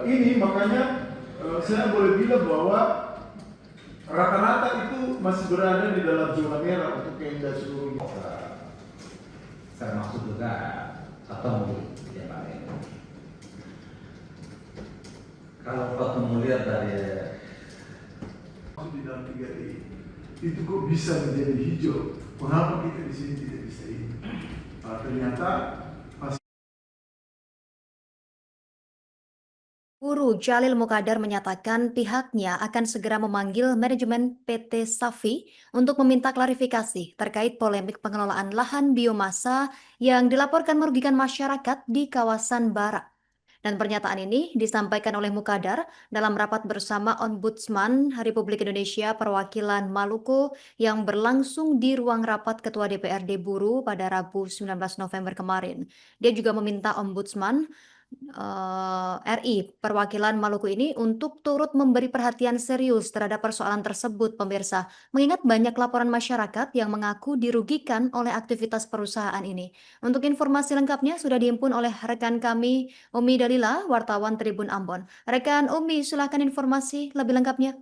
ini makanya saya boleh bilang bahwa rata-rata itu masih berada di dalam zona merah untuk Pemda seluruhnya. Saya maksud juga ketemu ya Pak. Kalau ketemu lihat dari di dalam 3D itu kok bisa menjadi hijau? Kenapa kita di sini tidak bisa ini? Ternyata Guru Jalil Mukadar menyatakan pihaknya akan segera memanggil manajemen PT Safi untuk meminta klarifikasi terkait polemik pengelolaan lahan biomasa yang dilaporkan merugikan masyarakat di kawasan Barat. Dan pernyataan ini disampaikan oleh Mukadar dalam rapat bersama Ombudsman Republik Indonesia perwakilan Maluku yang berlangsung di ruang rapat Ketua DPRD Buru pada Rabu 19 November kemarin. Dia juga meminta Ombudsman RI perwakilan Maluku ini untuk turut memberi perhatian serius terhadap persoalan tersebut, pemirsa, mengingat banyak laporan masyarakat yang mengaku dirugikan oleh aktivitas perusahaan ini. Untuk informasi lengkapnya sudah dihimpun oleh rekan kami Umi Dalila, wartawan Tribun Ambon. Rekan Umi, silakan informasi lebih lengkapnya.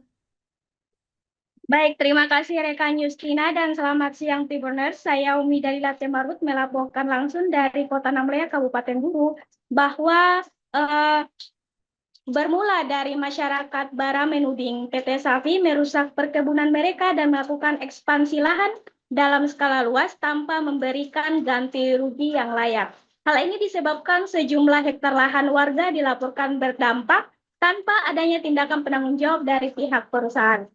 Baik, terima kasih rekan Justina dan selamat siang Tribuners. Saya Umi Dalila Temarut melaporkan langsung dari Kota Namlea, Kabupaten Buru, bahwa bermula dari masyarakat Bara menuding PT Safi merusak perkebunan mereka dan melakukan ekspansi lahan dalam skala luas tanpa memberikan ganti rugi yang layak. Hal ini disebabkan sejumlah hektar lahan warga dilaporkan berdampak tanpa adanya tindakan penanggung jawab dari pihak perusahaan.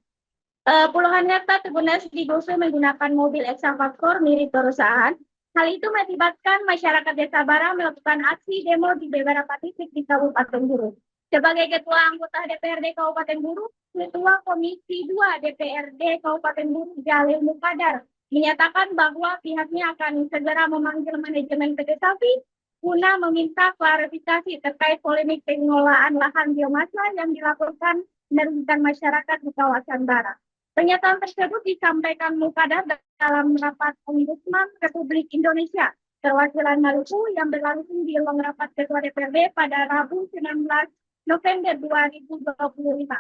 Puluhan hektar Tribuners digusur menggunakan mobil ekskavator milik perusahaan. Hal itu mengakibatkan masyarakat Desa Bara melakukan aksi demo di beberapa titik di Kabupaten Buru. Sebagai Ketua Anggota DPRD Kabupaten Buru, Ketua Komisi 2 DPRD Kabupaten Buru Jalil Mukadar menyatakan bahwa pihaknya akan segera memanggil manajemen PT Safi guna meminta klarifikasi terkait polemik pengelolaan lahan biomasa yang dilaporkan merugikan masyarakat di kawasan Bara. Pernyataan tersebut disampaikan Mukadar dalam rapat Ombudsman Republik Indonesia perwakilan Maluku yang berlangsung di ruang rapat Ketua DPRD pada Rabu 19 November 2025.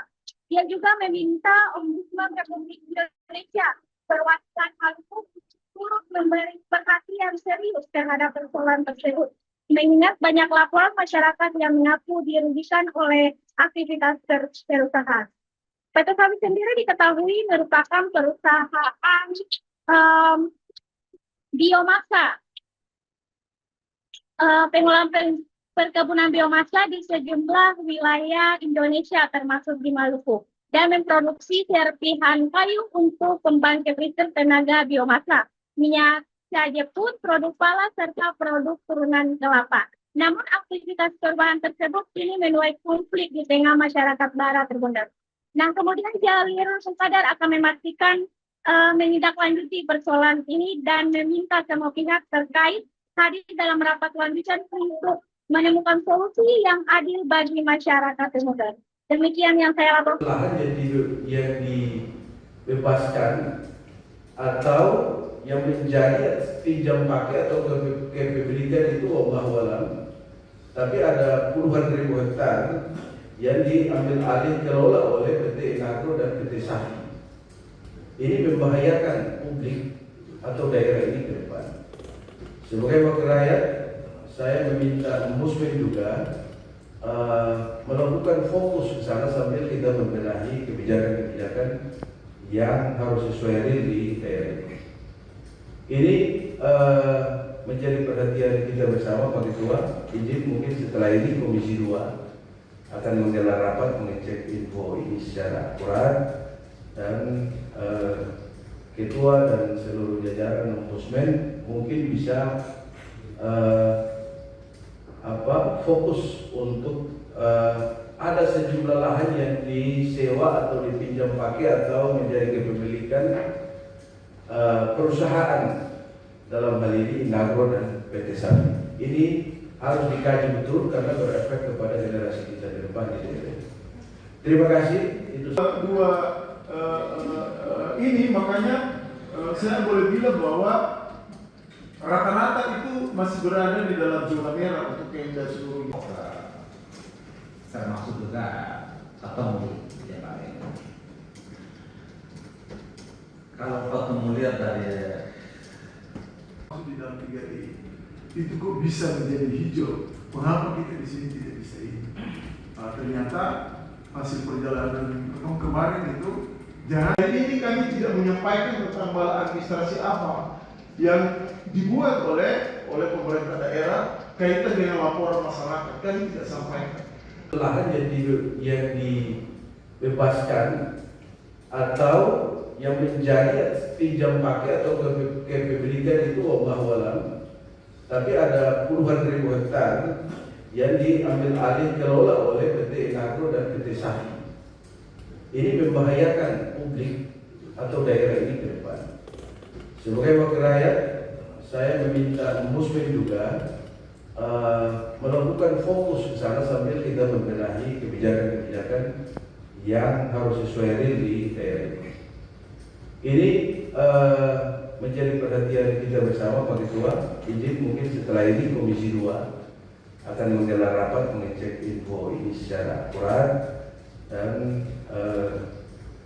Dia juga meminta Ombudsman Republik Indonesia perwakilan Maluku turut memberi perhatian serius terhadap persoalan tersebut, mengingat banyak laporan masyarakat yang mengaku dirugikan oleh aktivitas perusahaan. PT Safi sendiri diketahui merupakan perusahaan biomasa, pengelolaan perkebunan biomasa di sejumlah wilayah Indonesia termasuk di Maluku dan memproduksi serpihan kayu untuk pembangkit listrik tenaga biomasa, minyak jepun, produk pala serta produk turunan kelapa. Namun aktivitas perubahan tersebut ini menuai konflik di tengah masyarakat Barat Tribuners. Nah, kemudian Jalil Mukadar akan memastikan menindaklanjuti persoalan ini dan meminta semua pihak terkait hadir dalam rapat lanjutan untuk menemukan solusi yang adil bagi masyarakat Tribuners. Demikian yang saya laporkan. Lahan yang dibebaskan atau yang menjadi pinjam pakai atau kepemilikan itu wallahualam, tapi ada puluhan ribu hektar yang diambil alih kelola oleh PT Inagro dan PT Safi. Ini membahayakan publik atau daerah ini ke depan. Sebagai wakil rakyat, saya meminta Ombudsman juga melakukan fokus ke sana sambil kita membenahi kebijakan-kebijakan yang harus sesuai di daerah ini. Ini menjadi perhatian kita bersama Pak Ketua. Izin mungkin setelah ini Komisi 2 akan menggelar rapat mengecek info ini secara akurat dan Ketua dan seluruh jajaran Ombudsman mungkin bisa fokus untuk ada sejumlah lahan yang disewa atau dipinjam pakai atau menjadi kepemilikan perusahaan, dalam hal ini Inagro dan PT Safi. Ini harus dikaji betul karena berefek kepada generasi kita di depan di daerah. Terima kasih. Itu ini makanya saya boleh bilang bahwa rata-rata itu masih berada di dalam zona merah untuk Pemda seluruhnya. saya maksud termasuk juga ketemu ya Pak. Kalau ketemu lihat dari di dalam 3D itu kok bisa menjadi hijau? Mengapa kita di sini tidak bisa ini? Ternyata hasil perjalanan kemarin itu jangan. Hari ini kami tidak menyampaikan tentang bala administrasi apa yang dibuat oleh pemerintah daerah kaitan dengan laporan masyarakat, kami tidak sampaikan. Lahan yang dibebaskan atau yang menjadi pinjam pakai atau kepemilikan itu wallahu alam, tapi ada puluhan ribu hektar yang diambil alih kelola oleh PT Inagro dan PT Safi. Ini membahayakan publik atau daerah ini ke depan. Sebagai wakil rakyat, saya meminta Muslim juga melakukan fokus ke sana sambil kita membenahi kebijakan-kebijakan yang harus sesuai real di daerah ini. Ini menjadi perhatian kita bersama Pak Ketua. Izin mungkin setelah ini Komisi 2 akan menggelar rapat mengecek info ini secara akurat dan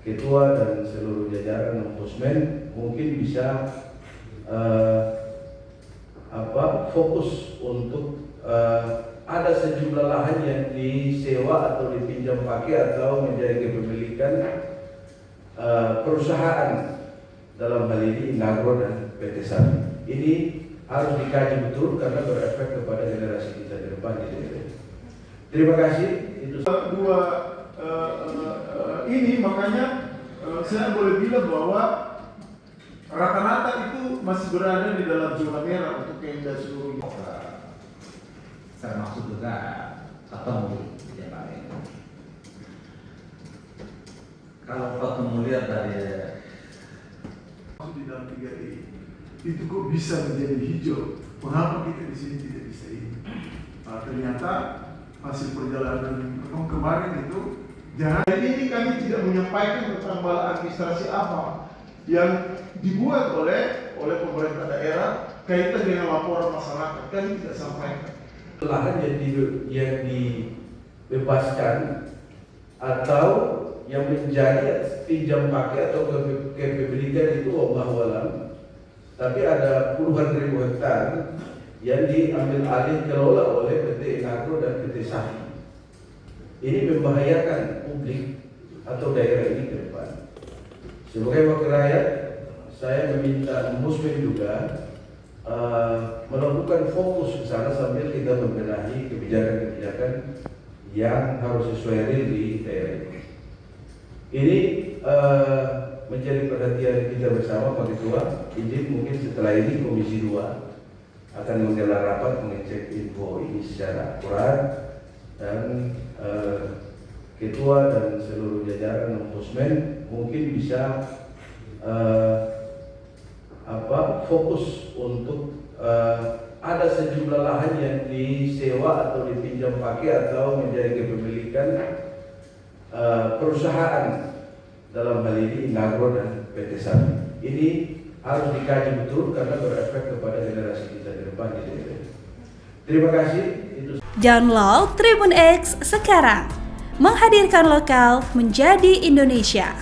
Ketua dan seluruh jajaran Ombudsman mungkin bisa fokus untuk ada sejumlah lahan yang disewa atau dipinjam pakai atau menjadi kepemilikan perusahaan, dalam hal ini Inagro dan PT Safi. Ini harus dikaji betul karena berefek kepada generasi kita ke depan. Terima kasih. Itu Ini makanya saya boleh bilang bahwa rata-rata itu masih berada di dalam zona merah untuk Pemda seluruhnya. termasuk juga ketemu ya Pak. Kalau ketemu lihat dari di dalam 3D itu kok bisa menjadi hijau? Mengapa kita di sini tidak bisa ini? Ternyata hasil perjalanan kemarin itu jangan. Hari ini kami tidak menyampaikan tentang bala administrasi apa yang dibuat oleh pemerintah daerah kaitan dengan laporan masyarakat, kami tidak sampaikan. Lahan yang dibebaskan atau yang menjadi pinjam pakai atau kepemilikan itu wallahu alam, tapi ada puluhan ribu hektar yang diambil alih kelola oleh PT Inagro dan PT Safi. Ini membahayakan publik atau daerah ini ke depan. Sebagai wakil rakyat, saya meminta Muslim juga melakukan fokus ke sana sambil kita membenahi kebijakan-kebijakan yang harus sesuai real di daerah ini. Ini menjadi perhatian kita bersama Pak Ketua. Izin mungkin setelah ini Komisi 2 akan menggelar rapat mengecek info ini secara akurat dan Ketua dan seluruh jajaran Ombudsman mungkin bisa fokus untuk ada sejumlah lahan yang disewa atau dipinjam pakai atau menjadi kepemilikan perusahaan, dalam hal ini Inagro dan PT Safi. Ini harus dikaji betul karena berefek kepada generasi kita ke depan. Terima kasih. Download Tribun X sekarang, menghadirkan lokal menjadi Indonesia.